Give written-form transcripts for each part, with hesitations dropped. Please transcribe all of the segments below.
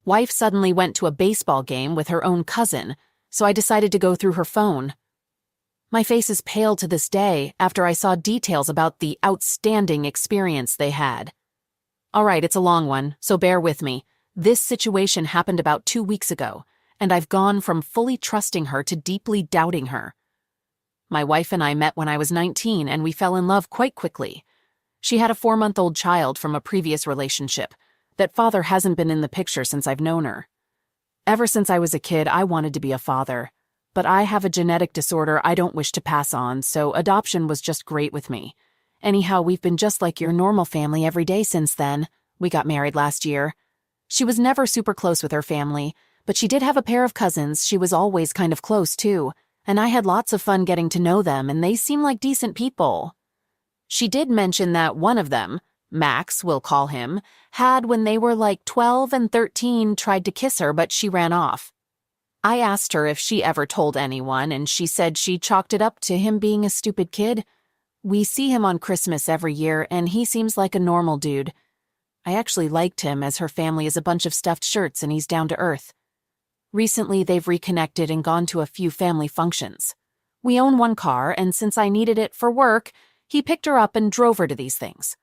Wife suddenly went to a baseball game with her own cousin, so I decided to go through her phone. My face is pale to this day after I saw details about the outstanding experience they had. All right, it's a long one, so bear with me. This situation happened about 2 weeks ago, and I've gone from fully trusting her to deeply doubting her. My wife and I met when I was 19, and we fell in love quite quickly. She had a 4-month-old child from a previous relationship. That father hasn't been in the picture since I've known her. Ever since I was a kid, I wanted to be a father. But I have a genetic disorder I don't wish to pass on, so adoption was just great with me. Anyhow, we've been just like your normal family every day since then. We got married last year. She was never super close with her family, but she did have a pair of cousins she was always kind of close to, and I had lots of fun getting to know them, and they seem like decent people. She did mention that one of them, Max, we'll call him, had, when they were like 12 and 13, tried to kiss her, but she ran off. I asked her if she ever told anyone, and she said she chalked it up to him being a stupid kid. We see him on Christmas every year, and he seems like a normal dude. I actually liked him, as her family is a bunch of stuffed shirts and he's down to earth. Recently, they've reconnected and gone to a few family functions. We own one car, and since I needed it for work, he picked her up and drove her to these things.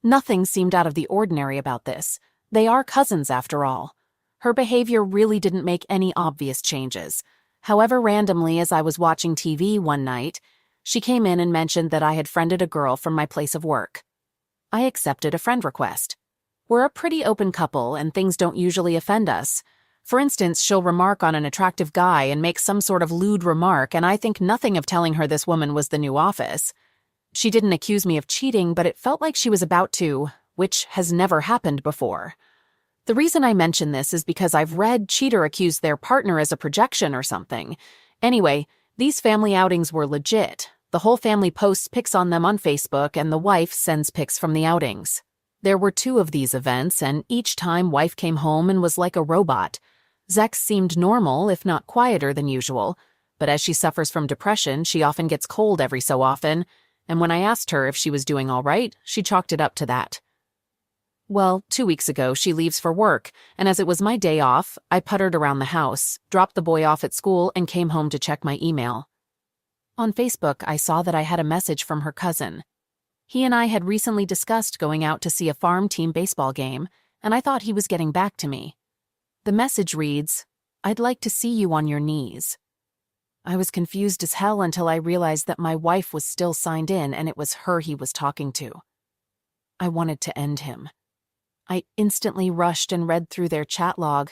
Nothing seemed out of the ordinary about this. They are cousins, after all. Her behavior really didn't make any obvious changes. However, randomly, as I was watching TV one night, she came in and mentioned that I had friended a girl from my place of work. I accepted a friend request. We're a pretty open couple, and things don't usually offend us. For instance, she'll remark on an attractive guy and make some sort of lewd remark, and I think nothing of telling her this woman was the new Office. She didn't accuse me of cheating, but it felt like she was about to, which has never happened before. The reason I mention this is because I've read cheater accused their partner as a projection or something. Anyway, these family outings were legit. The whole family posts pics on them on Facebook, and the wife sends pics from the outings. There were 2 of these events, and each time wife came home and was like a robot. Zex seemed normal, if not quieter than usual, but as she suffers from depression, she often gets cold every so often, and when I asked her if she was doing all right, she chalked it up to that. Well, 2 weeks ago, she leaves for work, and as it was my day off, I puttered around the house, dropped the boy off at school, and came home to check my email. On Facebook, I saw that I had a message from her cousin. He and I had recently discussed going out to see a farm team baseball game, and I thought he was getting back to me. The message reads, "I'd like to see you on your knees." I was confused as hell until I realized that my wife was still signed in and it was her he was talking to. I wanted to end him. I instantly rushed and read through their chat log,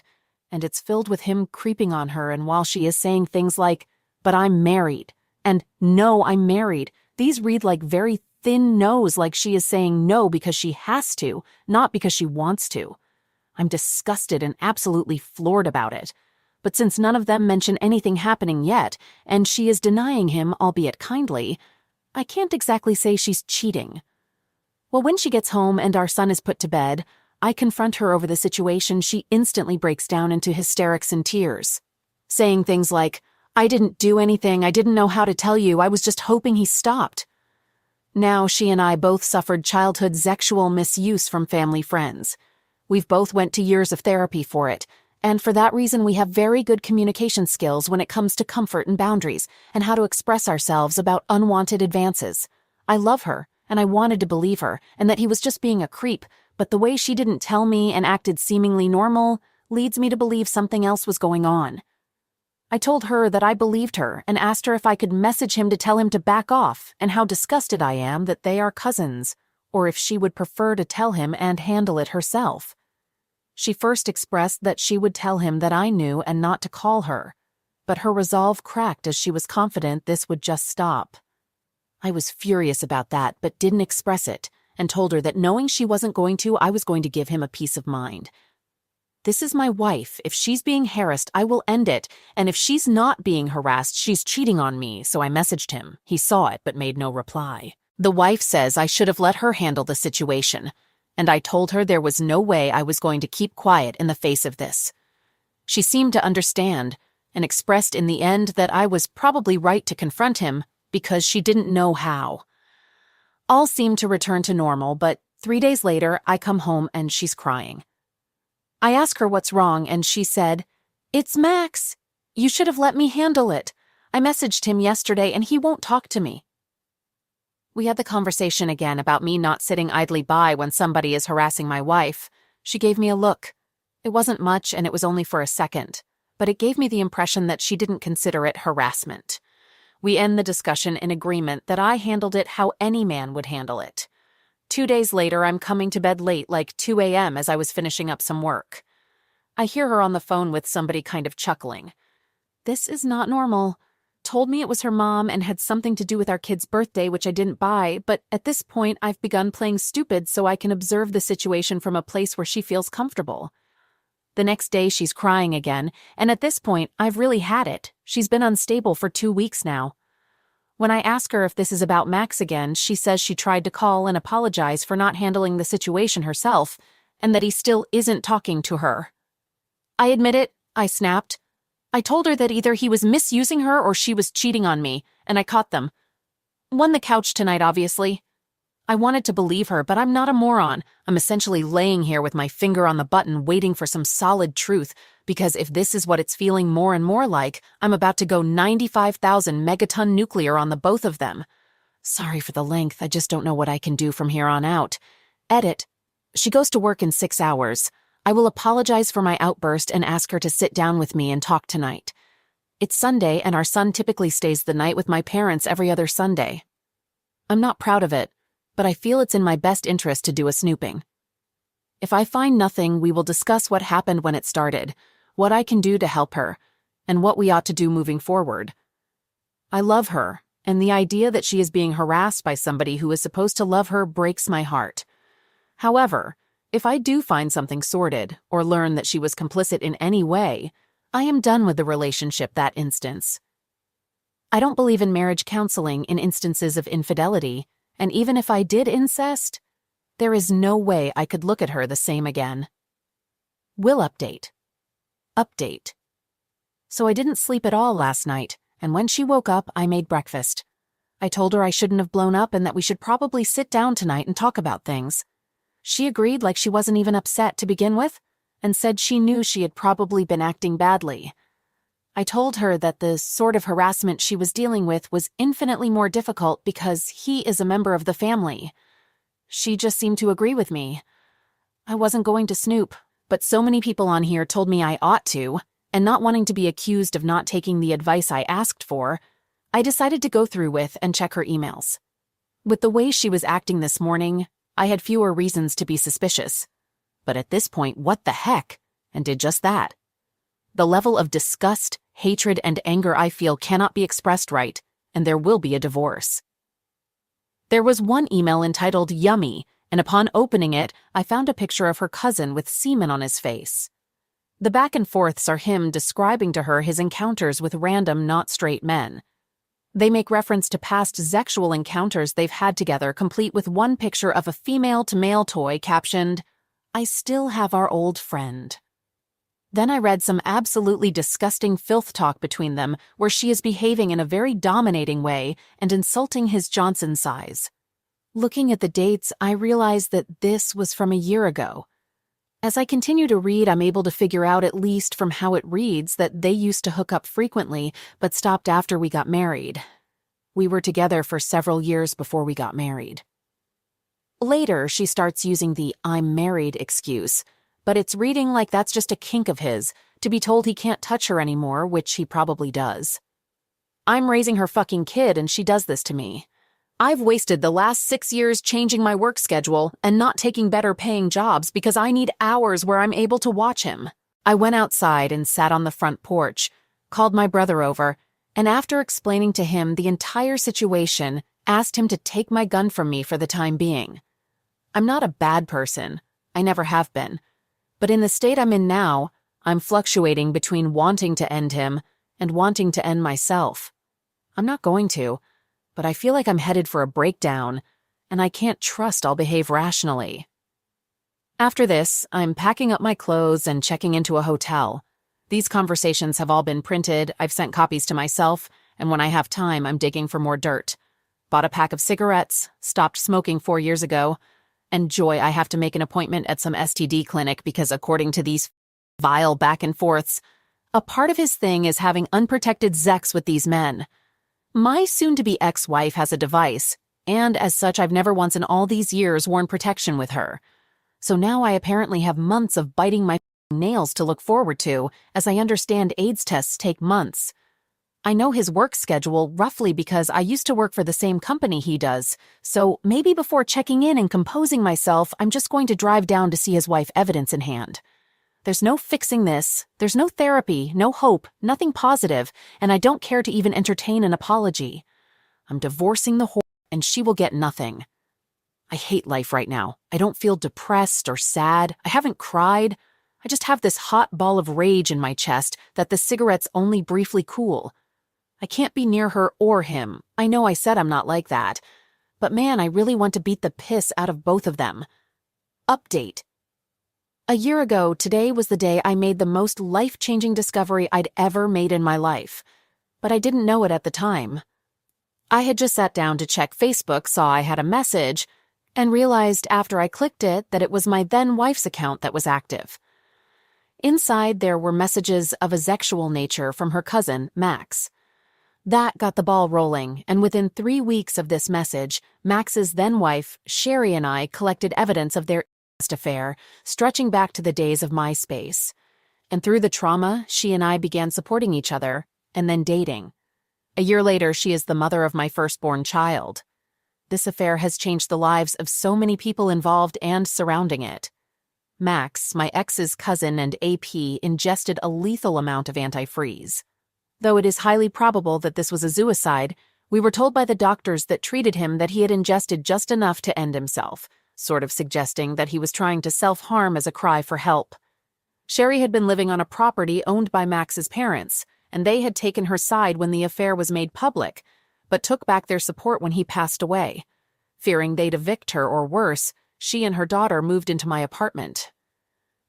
and it's filled with him creeping on her, and while she is saying things like, "But I'm married," and "No, I'm married," these read like very thin no's, like she is saying no because she has to, not because she wants to. I'm disgusted and absolutely floored about it. But since none of them mention anything happening yet, and she is denying him, albeit kindly, I can't exactly say she's cheating. Well, when she gets home and our son is put to bed, I confront her over the situation. She instantly breaks down into hysterics and tears, saying things like, "I didn't do anything, I didn't know how to tell you, I was just hoping he stopped." Now she and I both suffered childhood sexual misuse from family friends. We've both went to years of therapy for it, and for that reason we have very good communication skills when it comes to comfort and boundaries and how to express ourselves about unwanted advances. I love her, and I wanted to believe her, and that he was just being a creep, but the way she didn't tell me and acted seemingly normal leads me to believe something else was going on. I told her that I believed her and asked her if I could message him to tell him to back off and how disgusted I am that they are cousins, or if she would prefer to tell him and handle it herself. She first expressed that she would tell him that I knew and not to call her, but her resolve cracked as she was confident this would just stop. I was furious about that but didn't express it, and told her that knowing she wasn't going to, I was going to give him a peace of mind. This is my wife. If she's being harassed, I will end it, and if she's not being harassed, she's cheating on me, so I messaged him. He saw it but made no reply. The wife says I should have let her handle the situation, and I told her there was no way I was going to keep quiet in the face of this. She seemed to understand, and expressed in the end that I was probably right to confront him because she didn't know how. All seemed to return to normal, but 3 days later, I come home and she's crying. I asked her what's wrong, and she said, "It's Max. You should have let me handle it. I messaged him yesterday and he won't talk to me." We had the conversation again about me not sitting idly by when somebody is harassing my wife. She gave me a look. It wasn't much and it was only for a second, but it gave me the impression that she didn't consider it harassment. We end the discussion in agreement that I handled it how any man would handle it. 2 days later, I'm coming to bed late, like 2 a.m. as I was finishing up some work. I hear her on the phone with somebody kind of chuckling. This is not normal. Told me it was her mom and had something to do with our kid's birthday, which I didn't buy, but at this point I've begun playing stupid so I can observe the situation from a place where she feels comfortable. The next day she's crying again, and at this point I've really had it. She's been unstable for 2 weeks now. When I ask her if this is about Max again, she says she tried to call and apologize for not handling the situation herself, and that he still isn't talking to her. I admit it, I snapped. I told her that either he was misusing her or she was cheating on me, and I caught them. Won the couch tonight, obviously. I wanted to believe her, but I'm not a moron. I'm essentially laying here with my finger on the button waiting for some solid truth, because if this is what it's feeling more and more like, I'm about to go 95,000 megaton nuclear on the both of them. Sorry for the length, I just don't know what I can do from here on out. Edit. She goes to work in 6 hours. I will apologize for my outburst and ask her to sit down with me and talk tonight. It's Sunday and our son typically stays the night with my parents every other Sunday. I'm not proud of it, but I feel it's in my best interest to do a snooping. If I find nothing, we will discuss what happened when it started, what I can do to help her, and what we ought to do moving forward. I love her, and the idea that she is being harassed by somebody who is supposed to love her breaks my heart. However, if I do find something sordid or learn that she was complicit in any way, I am done with the relationship that instance. I don't believe in marriage counseling in instances of infidelity, and even if I did incest, there is no way I could look at her the same again. Will update. Update. So I didn't sleep at all last night, and when she woke up, I made breakfast. I told her I shouldn't have blown up and that we should probably sit down tonight and talk about things. She agreed like she wasn't even upset to begin with, and said she knew she had probably been acting badly. I told her that the sort of harassment she was dealing with was infinitely more difficult because he is a member of the family. She just seemed to agree with me. I wasn't going to snoop, but so many people on here told me I ought to, and not wanting to be accused of not taking the advice I asked for, I decided to go through with and check her emails. With the way she was acting this morning, I had fewer reasons to be suspicious. But at this point, what the heck? And did just that. The level of disgust, hatred, and anger I feel cannot be expressed right, and there will be a divorce. There was one email entitled Yummy, and upon opening it, I found a picture of her cousin with semen on his face. The back and forths are him describing to her his encounters with random not straight men. They make reference to past sexual encounters they've had together, complete with one picture of a female-to-male toy captioned, "I still have our old friend." Then I read some absolutely disgusting filth talk between them, where she is behaving in a very dominating way and insulting his Johnson size. Looking at the dates, I realized that this was from a year ago. As I continue to read, I'm able to figure out, at least from how it reads, that they used to hook up frequently, but stopped after we got married. We were together for several years before we got married. Later, she starts using the "I'm married" excuse, but it's reading like that's just a kink of his, to be told he can't touch her anymore, which he probably does. I'm raising her fucking kid and she does this to me. I've wasted the last 6 years changing my work schedule and not taking better paying jobs because I need hours where I'm able to watch him. I went outside and sat on the front porch, called my brother over, and after explaining to him the entire situation, asked him to take my gun from me for the time being. I'm not a bad person. I never have been. But in the state I'm in now, I'm fluctuating between wanting to end him and wanting to end myself. I'm not going to, but I feel like I'm headed for a breakdown, and I can't trust I'll behave rationally. After this, I'm packing up my clothes and checking into a hotel. These conversations have all been printed, I've sent copies to myself, and when I have time, I'm digging for more dirt. Bought a pack of cigarettes, stopped smoking 4 years ago, And joy, I have to make an appointment at some STD clinic because according to these vile back and forths, a part of his thing is having unprotected sex with these men. My soon-to-be ex-wife has a device, and as such I've never once in all these years worn protection with her. So now I apparently have months of biting my nails to look forward to, as I understand AIDS tests take months. I know his work schedule roughly because I used to work for the same company he does, so maybe before checking in and composing myself, I'm just going to drive down to see his wife evidence in hand. There's no fixing this, there's no therapy, no hope, nothing positive, and I don't care to even entertain an apology. I'm divorcing the whore, and she will get nothing. I hate life right now. I don't feel depressed or sad. I haven't cried. I just have this hot ball of rage in my chest that the cigarettes only briefly cool. I can't be near her or him. I know I said I'm not like that. But man, I really want to beat the piss out of both of them. Update. A year ago, today was the day I made the most life-changing discovery I'd ever made in my life. But I didn't know it at the time. I had just sat down to check Facebook, saw I had a message, and realized after I clicked it that it was my then-wife's account that was active. Inside, there were messages of a sexual nature from her cousin, Max. That got the ball rolling, and within 3 weeks of this message, Max's then-wife, Sherry, and I collected evidence of their affair, stretching back to the days of MySpace. And through the trauma, she and I began supporting each other, and then dating. A year later, she is the mother of my firstborn child. This affair has changed the lives of so many people involved and surrounding it. Max, my ex's cousin and AP, ingested a lethal amount of antifreeze. Though it is highly probable that this was a suicide, we were told by the doctors that treated him that he had ingested just enough to end himself, sort of suggesting that he was trying to self-harm as a cry for help. Sherry had been living on a property owned by Max's parents, and they had taken her side when the affair was made public, but took back their support when he passed away. Fearing they'd evict her or worse, she and her daughter moved into my apartment.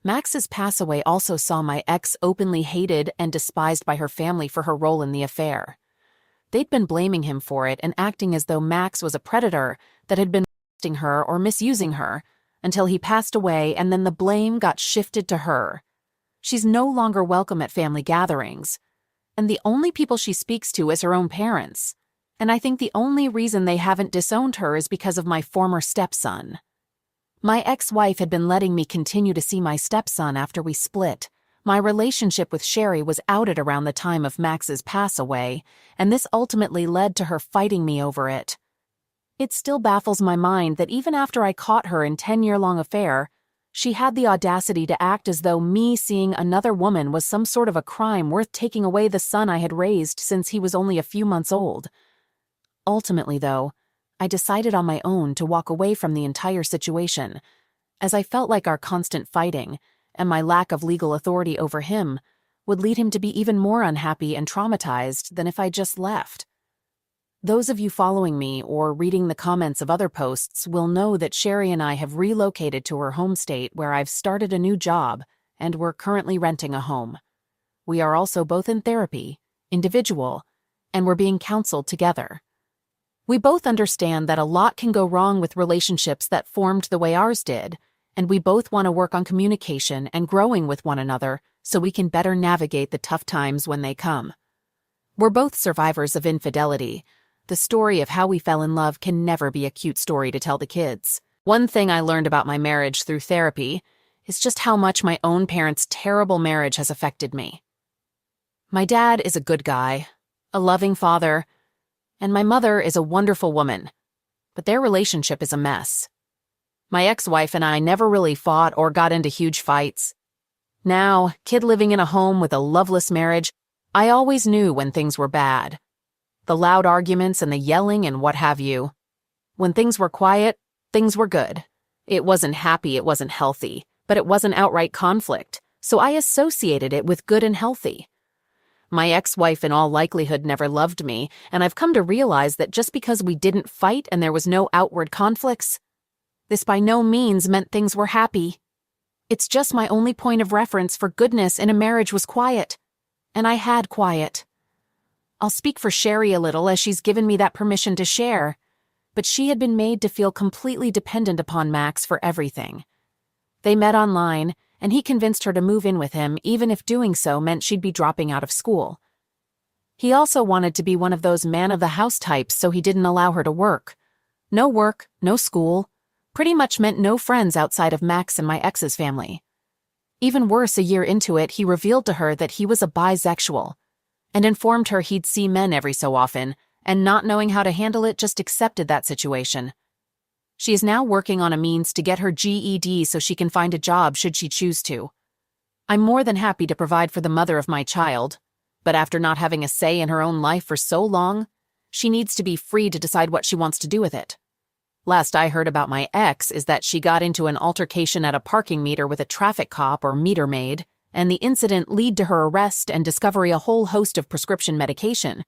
Max's passaway also saw my ex openly hated and despised by her family for her role in the affair. They'd been blaming him for it and acting as though Max was a predator that had been molesting her or misusing her, until he passed away and then the blame got shifted to her. She's no longer welcome at family gatherings, and the only people she speaks to is her own parents. And I think the only reason they haven't disowned her is because of my former stepson. My ex-wife had been letting me continue to see my stepson after we split. My relationship with Sherry was outed around the time of Max's pass away, and this ultimately led to her fighting me over it. It still baffles my mind that even after I caught her in 10-year-long affair, she had the audacity to act as though me seeing another woman was some sort of a crime worth taking away the son I had raised since he was only a few months old. Ultimately, though, I decided on my own to walk away from the entire situation, as I felt like our constant fighting and my lack of legal authority over him would lead him to be even more unhappy and traumatized than if I just left. Those of you following me or reading the comments of other posts will know that Sherry and I have relocated to her home state where I've started a new job and we're currently renting a home. We are also both in therapy, individual, and we're being counseled together. We both understand that a lot can go wrong with relationships that formed the way ours did, and we both want to work on communication and growing with one another so we can better navigate the tough times when they come. We're both survivors of infidelity. The story of how we fell in love can never be a cute story to tell the kids. One thing I learned about my marriage through therapy is just how much my own parents' terrible marriage has affected me. My dad is a good guy, a loving father, and my mother is a wonderful woman, but their relationship is a mess. My ex-wife and I never really fought or got into huge fights. Now, kid living in a home with a loveless marriage, I always knew when things were bad. The loud arguments and the yelling and what have you. When things were quiet, things were good. It wasn't happy, it wasn't healthy, but it wasn't outright conflict, so I associated it with good and healthy. My ex-wife in all likelihood never loved me, and I've come to realize that just because we didn't fight and there was no outward conflicts, this by no means meant things were happy. It's just my only point of reference for goodness in a marriage was quiet, and I had quiet. I'll speak for Sherry a little as she's given me that permission to share. but she had been made to feel completely dependent upon Max for everything. They met online, and he convinced her to move in with him even if doing so meant she'd be dropping out of school. He also wanted to be one of those man-of-the-house types, so he didn't allow her to work. No work, no school. Pretty much meant no friends outside of Max and my ex's family. Even worse, a year into it, he revealed to her that he was a bisexual, and informed her he'd see men every so often, and not knowing how to handle it, just accepted that situation. She is now working on a means to get her GED so she can find a job should she choose to. I'm more than happy to provide for the mother of my child, but after not having a say in her own life for so long, she needs to be free to decide what she wants to do with it. Last I heard about my ex is that she got into an altercation at a parking meter with a traffic cop or meter maid, and the incident led to her arrest and discovery a whole host of prescription medication.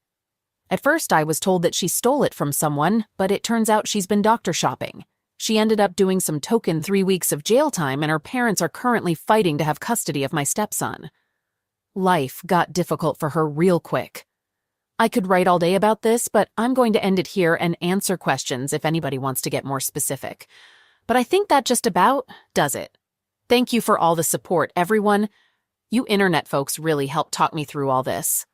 At first I was told that she stole it from someone, but it turns out she's been doctor shopping. She ended up doing some token 3 weeks of jail time, and her parents are currently fighting to have custody of my stepson. Life got difficult for her real quick. I could write all day about this, but I'm going to end it here and answer questions if anybody wants to get more specific. But I think that just about does it. Thank you for all the support, everyone. You internet folks really helped talk me through all this.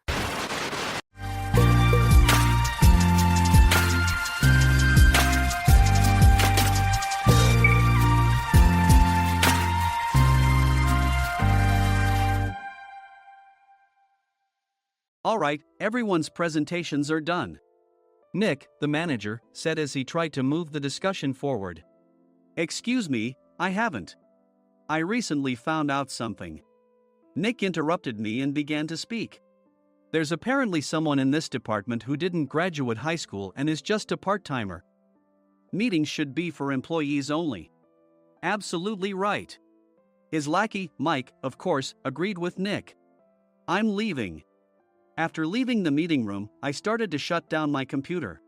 Alright, everyone's presentations are done. Nick, the manager, said as he tried to move the discussion forward. Excuse me, I haven't. I recently found out something. Nick interrupted me and began to speak. There's apparently someone in this department who didn't graduate high school and is just a part-timer. Meetings should be for employees only. Absolutely right. His lackey, Mike, of course, agreed with Nick. I'm leaving. After leaving the meeting room, I started to shut down my computer.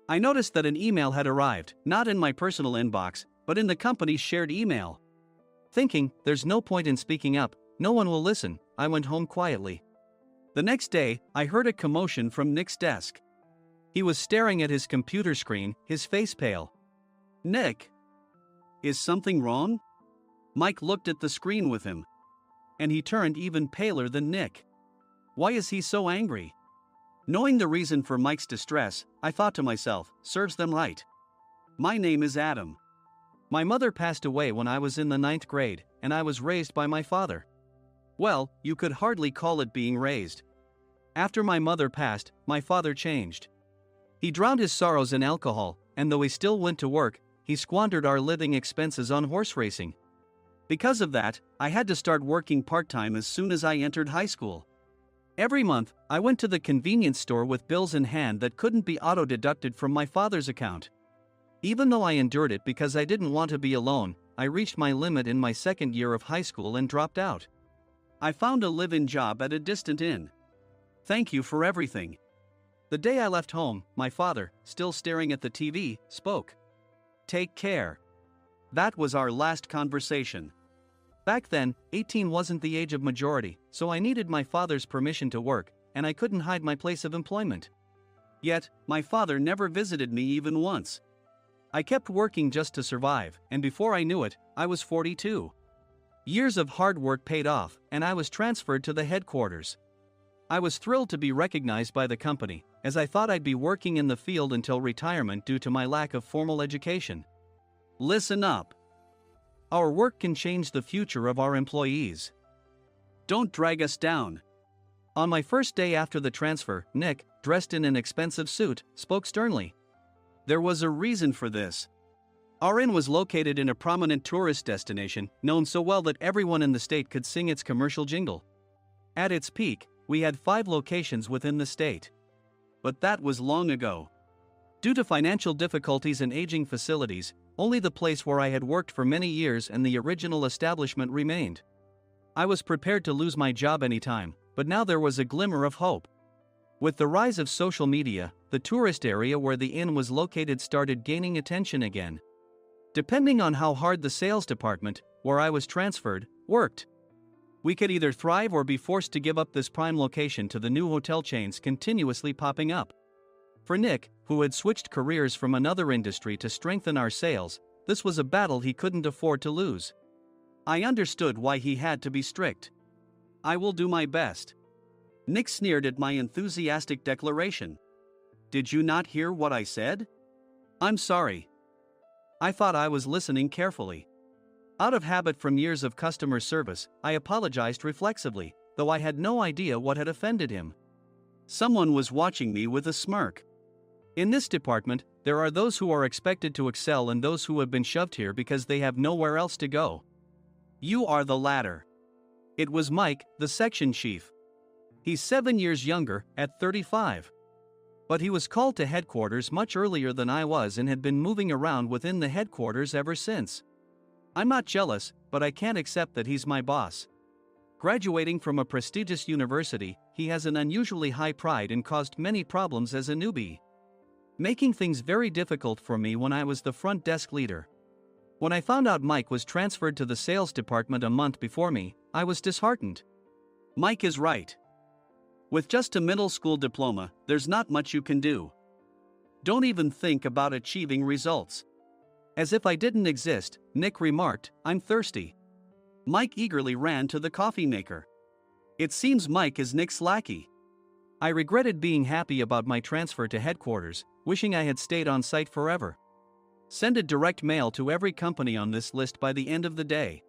I noticed that an email had arrived, not in my personal inbox, but in the company's shared email. Thinking, there's no point in speaking up, no one will listen, I went home quietly. The next day, I heard a commotion from Nick's desk. He was staring at his computer screen, his face pale. Nick? Is something wrong? Mike looked at the screen with him. And he turned even paler than Nick. Why is he so angry? Knowing the reason for Mike's distress, I thought to myself, serves them right. My name is Adam. My mother passed away when I was in the 9th grade, and I was raised by my father. Well, you could hardly call it being raised. After my mother passed, my father changed. He drowned his sorrows in alcohol, and though he still went to work, he squandered our living expenses on horse racing. Because of that, I had to start working part-time as soon as I entered high school. Every month, I went to the convenience store with bills in hand that couldn't be auto-deducted from my father's account. Even though I endured it because I didn't want to be alone, I reached my limit in my 2nd year of high school and dropped out. I found a live-in job at a distant inn. Thank you for everything. The day I left home, my father, still staring at the TV, spoke. Take care. That was our last conversation. Back then, 18 wasn't the age of majority, so I needed my father's permission to work, and I couldn't hide my place of employment. Yet, my father never visited me even once. I kept working just to survive, and before I knew it, I was 42. Years of hard work paid off, and I was transferred to the headquarters. I was thrilled to be recognized by the company, as I thought I'd be working in the field until retirement due to my lack of formal education. Listen up. Our work can change the future of our employees. Don't drag us down. On my first day after the transfer, Nick, dressed in an expensive suit, spoke sternly. There was a reason for this. Our inn was located in a prominent tourist destination, known so well that everyone in the state could sing its commercial jingle. At its peak, we had 5 locations within the state. But that was long ago. Due to financial difficulties and aging facilities, only the place where I had worked for many years and the original establishment remained. I was prepared to lose my job anytime, but now there was a glimmer of hope. With the rise of social media, the tourist area where the inn was located started gaining attention again. Depending on how hard the sales department, where I was transferred, worked, we could either thrive or be forced to give up this prime location to the new hotel chains continuously popping up. For Nick, who had switched careers from another industry to strengthen our sales, this was a battle he couldn't afford to lose. I understood why he had to be strict. "I will do my best." Nick sneered at my enthusiastic declaration. "Did you not hear what I said?" "I'm sorry." I thought I was listening carefully. Out of habit from years of customer service, I apologized reflexively, though I had no idea what had offended him. Someone was watching me with a smirk. In this department, there are those who are expected to excel and those who have been shoved here because they have nowhere else to go. You are the latter. It was Mike, the section chief. He's 7 years younger, at 35. But he was called to headquarters much earlier than I was and had been moving around within the headquarters ever since. I'm not jealous, but I can't accept that he's my boss. Graduating from a prestigious university, he has an unusually high pride and caused many problems as a newbie, making things very difficult for me when I was the front desk leader. When I found out Mike was transferred to the sales department a month before me, I was disheartened. Mike is right. With just a middle school diploma, there's not much you can do. Don't even think about achieving results. As if I didn't exist, Nick remarked, "I'm thirsty." Mike eagerly ran to the coffee maker. It seems Mike is Nick's lackey. I regretted being happy about my transfer to headquarters, wishing I had stayed on site forever. Send a direct mail to every company on this list by the end of the day.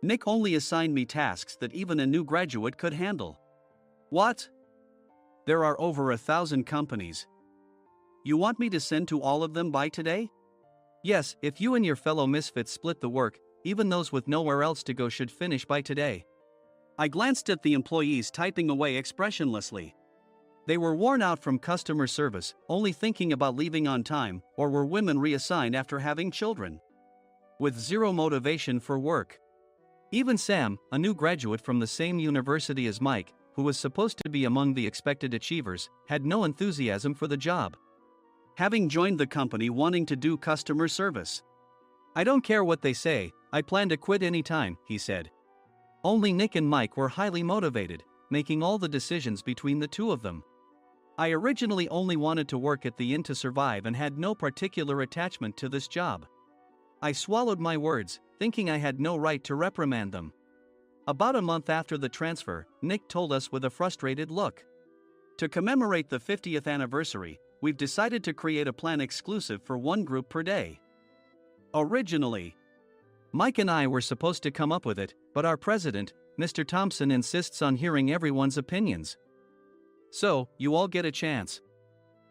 Nick only assigned me tasks that even a new graduate could handle. What? There are over 1,000 companies. You want me to send to all of them by today? Yes, if you and your fellow misfits split the work, even those with nowhere else to go should finish by today. I glanced at the employees typing away expressionlessly. They were worn out from customer service, only thinking about leaving on time, or were women reassigned after having children, with zero motivation for work. Even Sam, a new graduate from the same university as Mike, who was supposed to be among the expected achievers, had no enthusiasm for the job, having joined the company wanting to do customer service. "I don't care what they say, I plan to quit any time," he said. Only Nick and Mike were highly motivated, making all the decisions between the two of them. I originally only wanted to work at the inn to survive and had no particular attachment to this job. I swallowed my words, thinking I had no right to reprimand them. About a month after the transfer, Nick told us with a frustrated look. "To commemorate the 50th anniversary, we've decided to create a plan exclusive for one group per day. Originally, Mike and I were supposed to come up with it, but our president, Mr. Thompson, insists on hearing everyone's opinions. So, you all get a chance."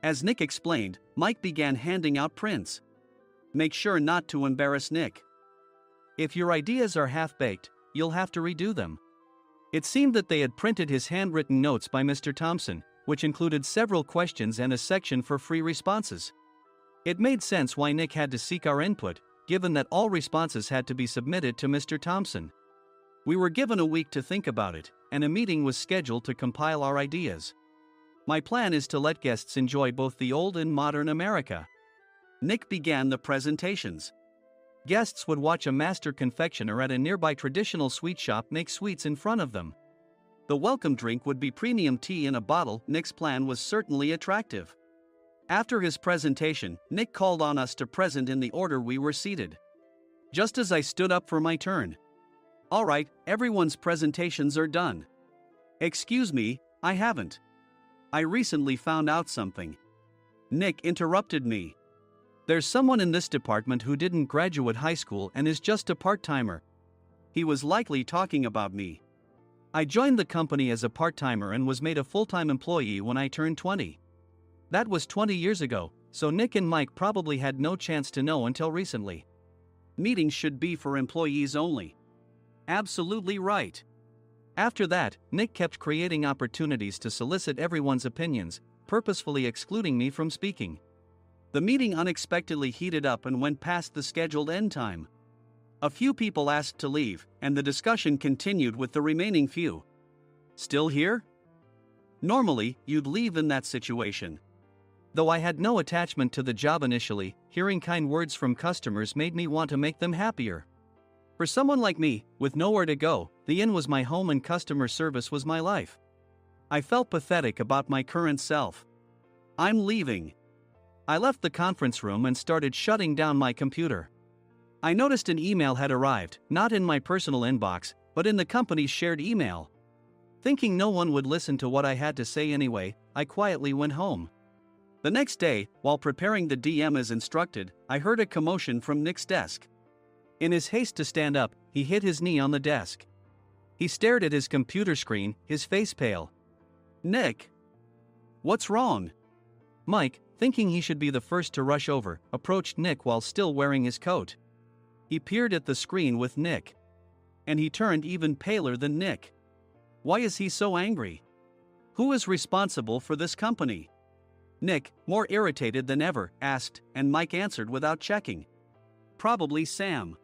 As Nick explained, Mike began handing out prints. Make sure not to embarrass Nick. If your ideas are half-baked, you'll have to redo them. It seemed that they had printed his handwritten notes by Mr. Thompson, which included several questions and a section for free responses. It made sense why Nick had to seek our input, given that all responses had to be submitted to Mr. Thompson. We were given a week to think about it, and a meeting was scheduled to compile our ideas. My plan is to let guests enjoy both the old and modern America. Nick began the presentations. Guests would watch a master confectioner at a nearby traditional sweet shop make sweets in front of them. The welcome drink would be premium tea in a bottle. Nick's plan was certainly attractive. After his presentation, Nick called on us to present in the order we were seated. Just as I stood up for my turn. "All right, everyone's presentations are done." "Excuse me, I haven't. I recently found out something." Nick interrupted me. "There's someone in this department who didn't graduate high school and is just a part-timer." He was likely talking about me. I joined the company as a part-timer and was made a full-time employee when I turned 20. That was 20 years ago, so Nick and Mike probably had no chance to know until recently. Meetings should be for employees only. Absolutely right. After that, Nick kept creating opportunities to solicit everyone's opinions, purposefully excluding me from speaking. The meeting unexpectedly heated up and went past the scheduled end time. A few people asked to leave, and the discussion continued with the remaining few. "Still here?" Normally, you'd leave in that situation. Though I had no attachment to the job initially, hearing kind words from customers made me want to make them happier. For someone like me, with nowhere to go, the inn was my home and customer service was my life. I felt pathetic about my current self. I'm leaving. I left the conference room and started shutting down my computer. I noticed an email had arrived, not in my personal inbox, but in the company's shared email. Thinking no one would listen to what I had to say anyway, I quietly went home. The next day, while preparing the DM as instructed, I heard a commotion from Nick's desk. In his haste to stand up, he hit his knee on the desk. He stared at his computer screen, his face pale. "Nick? What's wrong?" Mike, thinking he should be the first to rush over, approached Nick while still wearing his coat. He peered at the screen with Nick. And he turned even paler than Nick. Why is he so angry? Who is responsible for this company? Nick, more irritated than ever, asked, and Mike answered without checking. Probably Sam.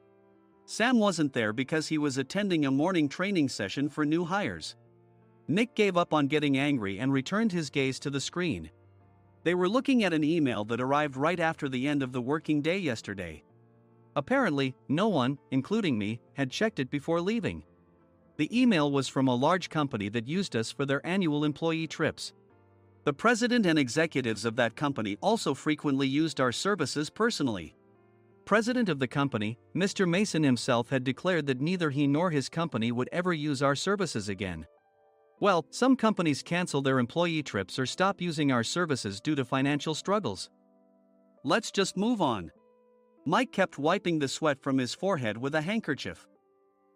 Sam wasn't there because he was attending a morning training session for new hires. Nick gave up on getting angry and returned his gaze to the screen. They were looking at an email that arrived right after the end of the working day yesterday. Apparently, no one, including me, had checked it before leaving. The email was from a large company that used us for their annual employee trips. The president and executives of that company also frequently used our services personally. President of the company, Mr. Mason himself, had declared that neither he nor his company would ever use our services again. Well, some companies cancel their employee trips or stop using our services due to financial struggles. Let's just move on. Mike kept wiping the sweat from his forehead with a handkerchief.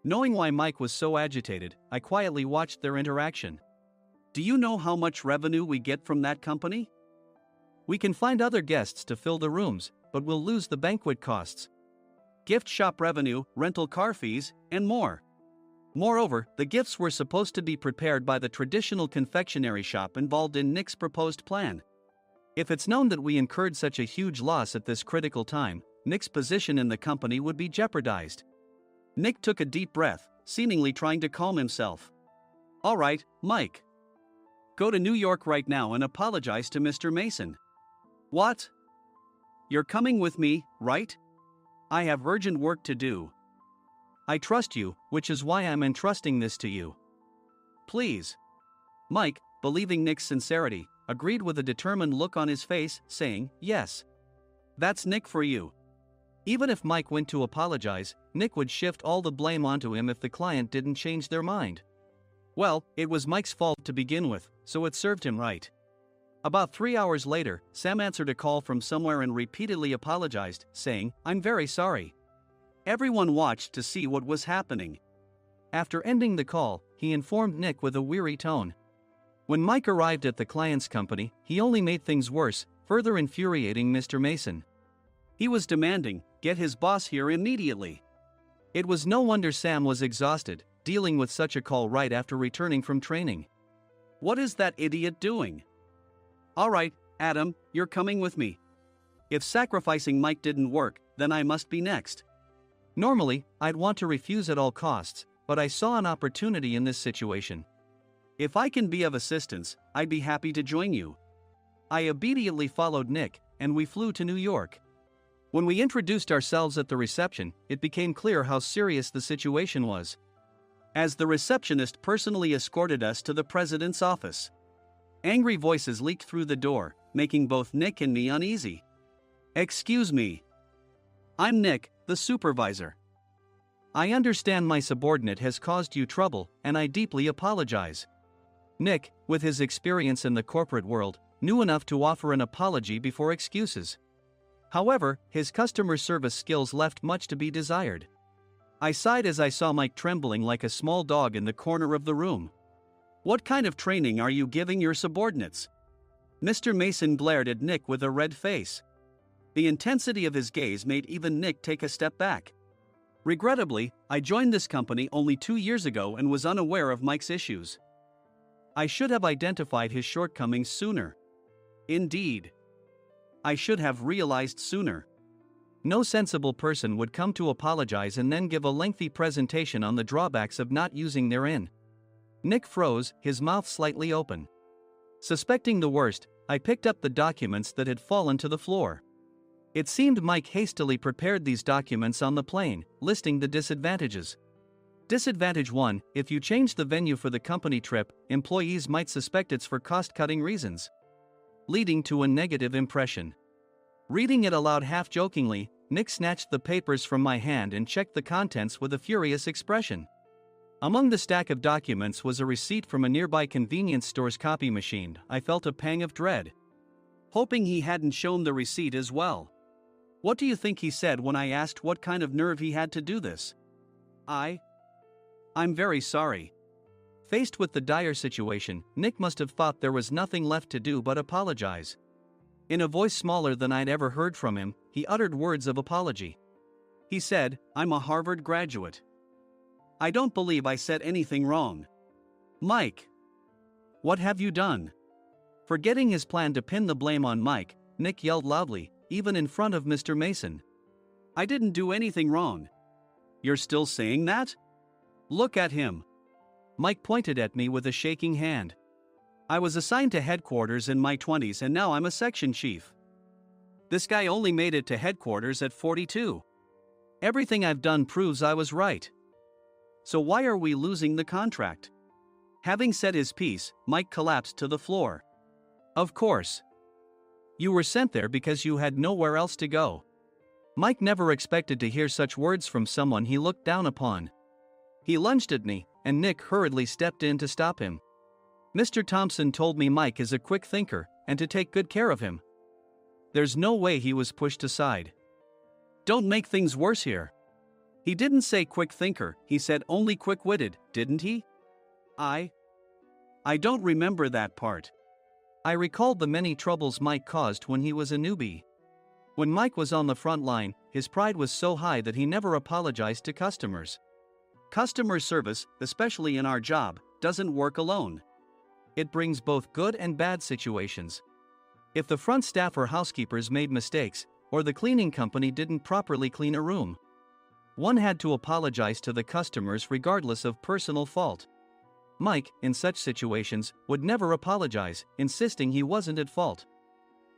Knowing why Mike was so agitated, I quietly watched their interaction. Do you know how much revenue we get from that company? We can find other guests to fill the rooms, but we'll lose the banquet costs, gift shop revenue, rental car fees, and more. Moreover, the gifts were supposed to be prepared by the traditional confectionery shop involved in Nick's proposed plan. If it's known that we incurred such a huge loss at this critical time, Nick's position in the company would be jeopardized. Nick took a deep breath, seemingly trying to calm himself. All right, Mike. Go to New York right now and apologize to Mr. Mason. What? You're coming with me, right? I have urgent work to do. I trust you, which is why I'm entrusting this to you. Please. Mike, believing Nick's sincerity, agreed with a determined look on his face, saying, yes. That's Nick for you. Even if Mike went to apologize, Nick would shift all the blame onto him if the client didn't change their mind. Well, it was Mike's fault to begin with, so it served him right. About 3 hours later, Sam answered a call from somewhere and repeatedly apologized, saying, I'm very sorry. Everyone watched to see what was happening. After ending the call, he informed Nick with a weary tone. When Mike arrived at the client's company, he only made things worse, further infuriating Mr. Mason. He was demanding, get his boss here immediately. It was no wonder Sam was exhausted, dealing with such a call right after returning from training. What is that idiot doing? All right, Adam, you're coming with me. If sacrificing Mike didn't work, then I must be next. Normally, I'd want to refuse at all costs, but I saw an opportunity in this situation. If I can be of assistance, I'd be happy to join you. I obediently followed Nick, and we flew to New York. When we introduced ourselves at the reception, it became clear how serious the situation was, as the receptionist personally escorted us to the president's office. Angry voices leaked through the door, making both Nick and me uneasy. Excuse me. I'm Nick, the supervisor. I understand my subordinate has caused you trouble, and I deeply apologize. Nick, with his experience in the corporate world, knew enough to offer an apology before excuses. However, his customer service skills left much to be desired. I sighed as I saw Mike trembling like a small dog in the corner of the room. What kind of training are you giving your subordinates? Mr. Mason glared at Nick with a red face. The intensity of his gaze made even Nick take a step back. Regrettably, I joined this company only 2 years ago and was unaware of Mike's issues. I should have identified his shortcomings sooner. Indeed. I should have realized sooner. No sensible person would come to apologize and then give a lengthy presentation on the drawbacks of not using their in. Nick froze, his mouth slightly open. Suspecting the worst, I picked up the documents that had fallen to the floor. It seemed Mike hastily prepared these documents on the plane, listing the disadvantages. Disadvantage 1: if you change the venue for the company trip, employees might suspect it's for cost-cutting reasons. leading to a negative impression. Reading it aloud half-jokingly, Nick snatched the papers from my hand and checked the contents with a furious expression. Among the stack of documents was a receipt from a nearby convenience store's copy machine. I felt a pang of dread, hoping he hadn't shown the receipt as well. What do you think he said when I asked what kind of nerve he had to do this? I'm very sorry. Faced with the dire situation, Nick must have thought there was nothing left to do but apologize. In a voice smaller than I'd ever heard from him, he uttered words of apology. He said, "I'm a Harvard graduate. I don't believe I said anything wrong." Mike! What have you done? Forgetting his plan to pin the blame on Mike, Nick yelled loudly, even in front of Mr. Mason. "I didn't do anything wrong." "You're still saying that? Look at him." Mike pointed at me with a shaking hand. "I was assigned to headquarters in my 20s and now I'm a section chief. This guy only made it to headquarters at 42. Everything I've done proves I was right. So why are we losing the contract?" Having said his piece, Mike collapsed to the floor. "Of course. You were sent there because you had nowhere else to go." Mike never expected to hear such words from someone he looked down upon. He lunged at me, and Nick hurriedly stepped in to stop him. "Mr. Thompson told me Mike is a quick thinker, and to take good care of him." There's no way he was pushed aside. "Don't make things worse here." "He didn't say quick thinker, he said only quick-witted, didn't he?" I don't remember that part." I recalled the many troubles Mike caused when he was a newbie. When Mike was on the front line, his pride was so high that he never apologized to customers. Customer service, especially in our job, doesn't work alone. It brings both good and bad situations. If the front staff or housekeepers made mistakes, or the cleaning company didn't properly clean a room, one had to apologize to the customers regardless of personal fault. Mike, in such situations, would never apologize, insisting he wasn't at fault.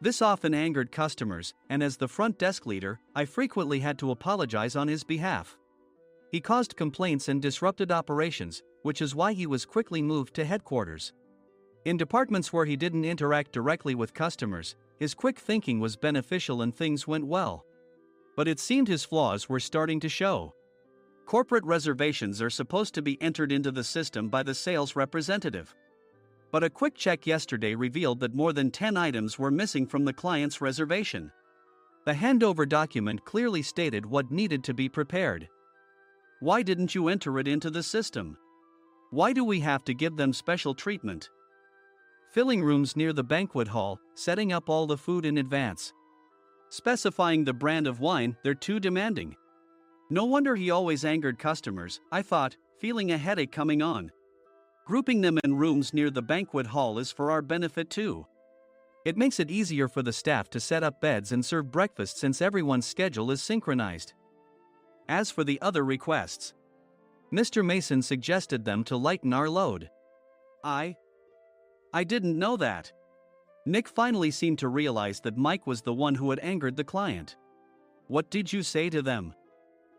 This often angered customers, and as the front desk leader, I frequently had to apologize on his behalf. He caused complaints and disrupted operations, which is why he was quickly moved to headquarters. In departments where he didn't interact directly with customers, his quick thinking was beneficial and things went well. But it seemed his flaws were starting to show. Corporate reservations are supposed to be entered into the system by the sales representative. But a quick check yesterday revealed that more than 10 items were missing from the client's reservation. The handover document clearly stated what needed to be prepared. Why didn't you enter it into the system? Why do we have to give them special treatment? Filling rooms near the banquet hall, setting up all the food in advance. Specifying the brand of wine, they're too demanding. No wonder he always angered customers, I thought, feeling a headache coming on. Grouping them in rooms near the banquet hall is for our benefit too. It makes it easier for the staff to set up beds and serve breakfast since everyone's schedule is synchronized. As for the other requests, Mr. Mason suggested them to lighten our load. I didn't know that. Nick finally seemed to realize that Mike was the one who had angered the client. What did you say to them?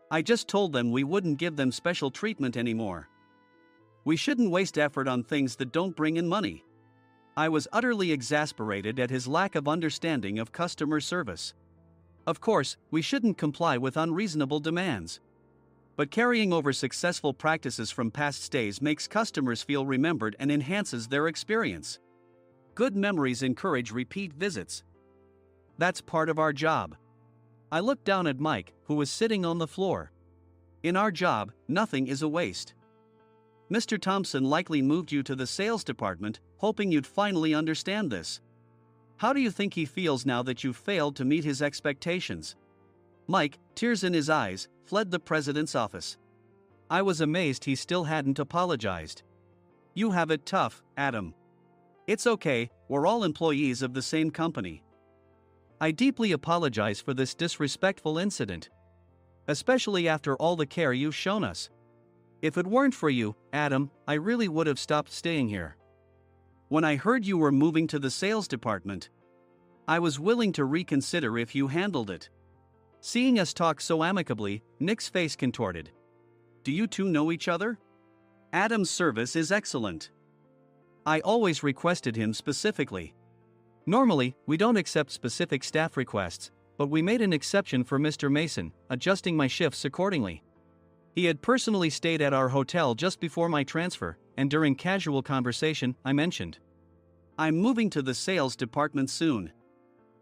I just told them we wouldn't give them special treatment anymore. We shouldn't waste effort on things that don't bring in money. I was utterly exasperated at his lack of understanding of customer service. Of course, we shouldn't comply with unreasonable demands. But carrying over successful practices from past stays makes customers feel remembered and enhances their experience. Good memories encourage repeat visits. That's part of our job. I looked down at Mike, who was sitting on the floor. In our job, nothing is a waste. Mr. Thompson likely moved you to the sales department, hoping you'd finally understand this. How do you think he feels now that you've failed to meet his expectations? Mike, tears in his eyes, fled the president's office. I was amazed he still hadn't apologized. You have it tough, Adam. It's okay, we're all employees of the same company. I deeply apologize for this disrespectful incident. Especially after all the care you've shown us. If it weren't for you, Adam, I really would have stopped staying here. When I heard you were moving to the sales department, I was willing to reconsider if you handled it. Seeing us talk so amicably, Nick's face contorted. Do you two know each other? Adam's service is excellent. I always requested him specifically. Normally, we don't accept specific staff requests, but we made an exception for Mr. Mason, adjusting my shifts accordingly. He had personally stayed at our hotel just before my transfer, and during casual conversation, I mentioned, "I'm moving to the sales department soon."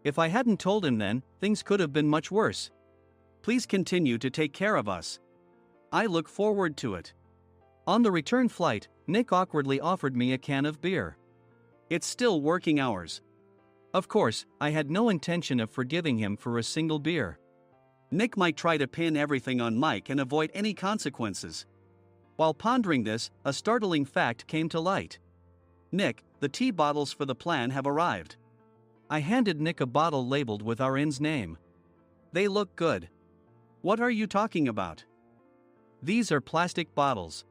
If I hadn't told him then, things could have been much worse. "Please continue to take care of us. I look forward to it." On the return flight, Nick awkwardly offered me a can of beer. It's still working hours. Of course, I had no intention of forgiving him for a single beer. Nick might try to pin everything on Mike and avoid any consequences. While pondering this, a startling fact came to light. "Nick, the tea bottles for the plan have arrived." I handed Nick a bottle labeled with our inn's name. "They look good." "What are you talking about?" "These are plastic bottles.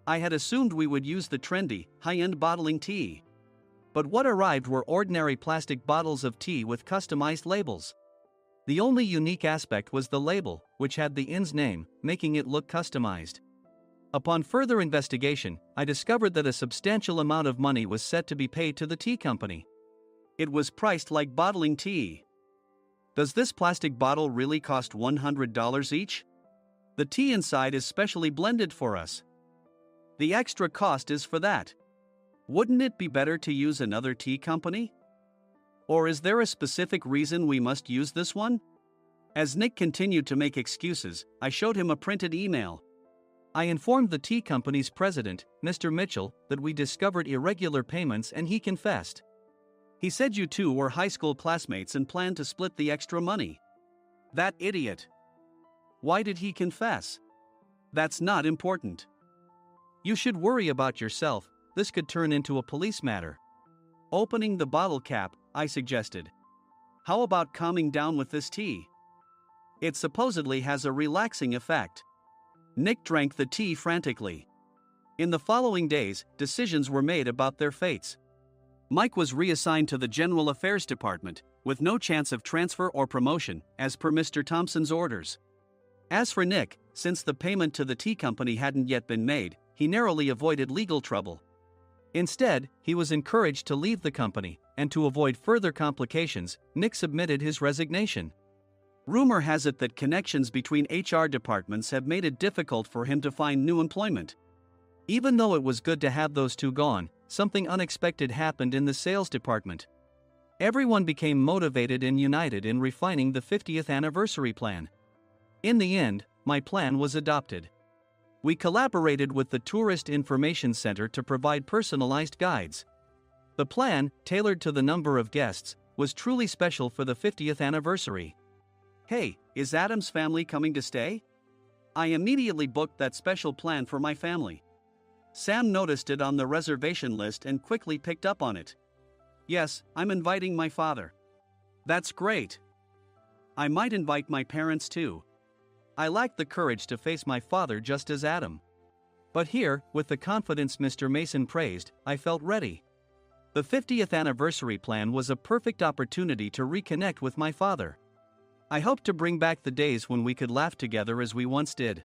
I had assumed we would use the trendy, high-end bottling tea. But what arrived were ordinary plastic bottles of tea with customized labels. The only unique aspect was the label, which had the inn's name, making it look customized. Upon further investigation, I discovered that a substantial amount of money was set to be paid to the tea company. It was priced like bottling tea. Does this plastic bottle really cost $100 each? The tea inside is specially blended for us. The extra cost is for that. Wouldn't it be better to use another tea company? Or is there a specific reason we must use this one?" As Nick continued to make excuses, I showed him a printed email. I informed the tea company's president, Mr. Mitchell, that we discovered irregular payments and he confessed. He said you two were high school classmates and planned to split the extra money. That idiot. Why did he confess? That's not important. You should worry about yourself, this could turn into a police matter. Opening the bottle cap, I suggested. How about calming down with this tea? It supposedly has a relaxing effect. Nick drank the tea frantically. In the following days, decisions were made about their fates. Mike was reassigned to the General Affairs Department, with no chance of transfer or promotion, as per Mr. Thompson's orders. As for Nick, since the payment to the tea company hadn't yet been made, he narrowly avoided legal trouble. Instead, he was encouraged to leave the company, and to avoid further complications, Nick submitted his resignation. Rumor has it that connections between HR departments have made it difficult for him to find new employment. Even though it was good to have those two gone, something unexpected happened in the sales department. Everyone became motivated and united in refining the 50th anniversary plan. In the end, my plan was adopted. We collaborated with the Tourist Information Center to provide personalized guides. The plan, tailored to the number of guests, was truly special for the 50th anniversary. "Hey, is Adam's family coming to stay?" I immediately booked that special plan for my family. Sam noticed it on the reservation list and quickly picked up on it. "Yes, I'm inviting my father." "That's great. I might invite my parents too." I lacked the courage to face my father just as Adam. But here, with the confidence Mr. Mason praised, I felt ready. The 50th anniversary plan was a perfect opportunity to reconnect with my father. I hoped to bring back the days when we could laugh together as we once did.